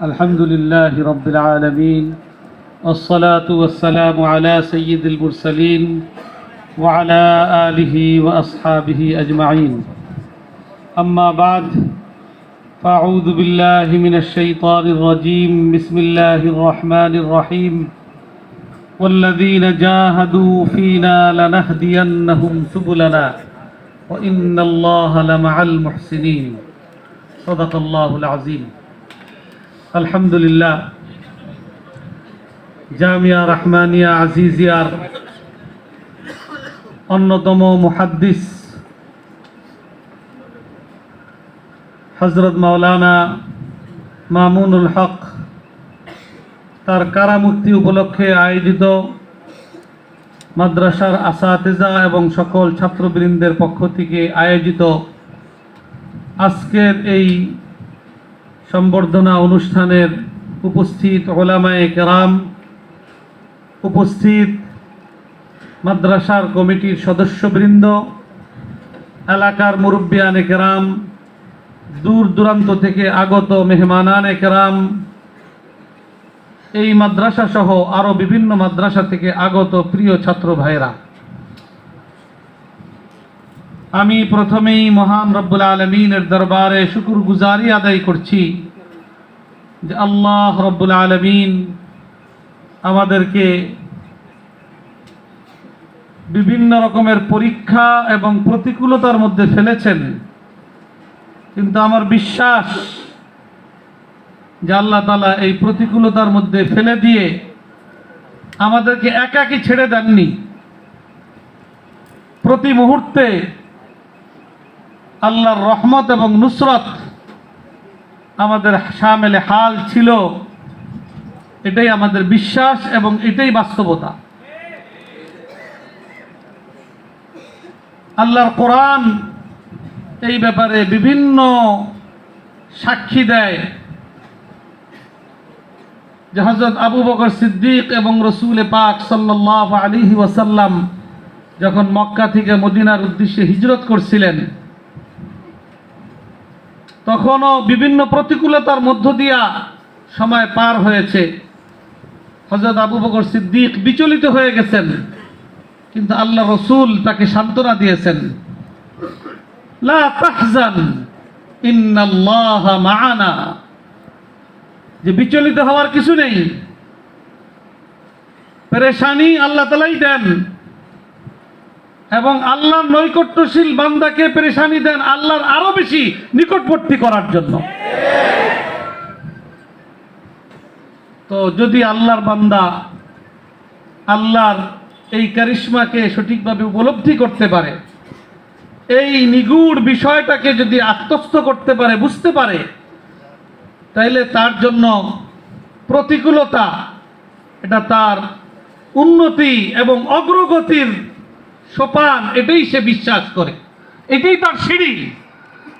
الحمد لله رب العالمين والصلاة والسلام على سيد المرسلين وعلى آله وأصحابه أجمعين أما بعد فأعوذ بالله من الشيطان الرجيم بسم الله الرحمن الرحيم والذين جاهدوا فينا لنهدينهم سبلنا وإن الله لمع المحسنين صدق الله العظيم الحمد لله জামিয়া রহমানিয়া আজিজিয়ার অন্যতম মুহাদ্দিস হযরত মাওলানা মামুনুল হক তার কারামুক্তি উপলক্ষে আয়োজিত মাদ্রাসার আসাতিজা এবং সকল ছাত্রবৃন্দের পক্ষ থেকে আয়োজিত আজকের এই সম্বর্ধনা অনুষ্ঠানের উপস্থিত উলামায়ে কেরাম, উপস্থিত মাদ্রাসার কমিটির সদস্যবৃন্দ, এলাকার মুরব্বিয়ানে কেরাম, দূর দূরান্ত থেকে আগত মেহমানানে কেরাম, এই মাদ্রাসা সহ আরো বিভিন্ন মাদ্রাসা থেকে আগত প্রিয় ছাত্র ভাইরা, আমি প্রথমেই মহান রব্বুল আলামিনের দরবারে শুকরগুজারি আদায় করছি যে আল্লাহ রব্বুল আলামিন আমাদেরকে বিভিন্ন রকমের পরীক্ষা এবং প্রতিকূলতার মধ্যে ফেলেছেন, কিন্তু আমার বিশ্বাস যে আল্লাহ তাআলা এই প্রতিকূলতার মধ্যে ফেলে দিয়ে আমাদেরকে একাকী ছেড়ে দেননি। প্রতি মুহূর্তে আল্লাহর রহমত এবং নুসরত আমাদের শামিলে হাল ছিল, এটাই আমাদের বিশ্বাস এবং এটাই বাস্তবতা। আল্লাহর কোরআন এই ব্যাপারে বিভিন্ন সাক্ষী দেয় যে হযরত আবু বকর সিদ্দিক এবং রাসূল পাক সাল্লাল্লাহু আলাইহি ওয়াসাল্লাম যখন মক্কা থেকে মদিনার উদ্দেশ্যে হিজরত করছিলেন, তখনও বিভিন্ন প্রতিকূলতার মধ্য দিয়া সময় পার হয়েছে। হযরত আবু বকর সিদ্দিক বিচলিত হয়ে গেছেন, কিন্তু আল্লাহ রাসূল তাকে সান্ত্বনা দিয়েছেন, লা তাহজান ইন্নাল্লাহা মা'ানা, যে বিচলিত হওয়ার কিছু নেই। পেরেশানি আল্লাহ তাআলাই দেন এবং আল্লাহর নৈকট্যশীল বান্দাকে পেরেশানি দেন আল্লাহর আরো বেশি নিকটবর্তী করার জন্য। তো যদি আল্লাহর বান্দা আল্লাহর এই কারিশমাকে সঠিকভাবে উপলব্ধি করতে পারে, এই নিগূঢ় বিষয়টাকে যদি আত্মস্থ করতে পারে, বুঝতে পারে, তাইলে তার জন্য প্রতিকূলতা এটা তার উন্নতি এবং অগ্রগতির সোপান, এটাই সে বিশ্বাস করে, এটাই তার সিঁড়ি।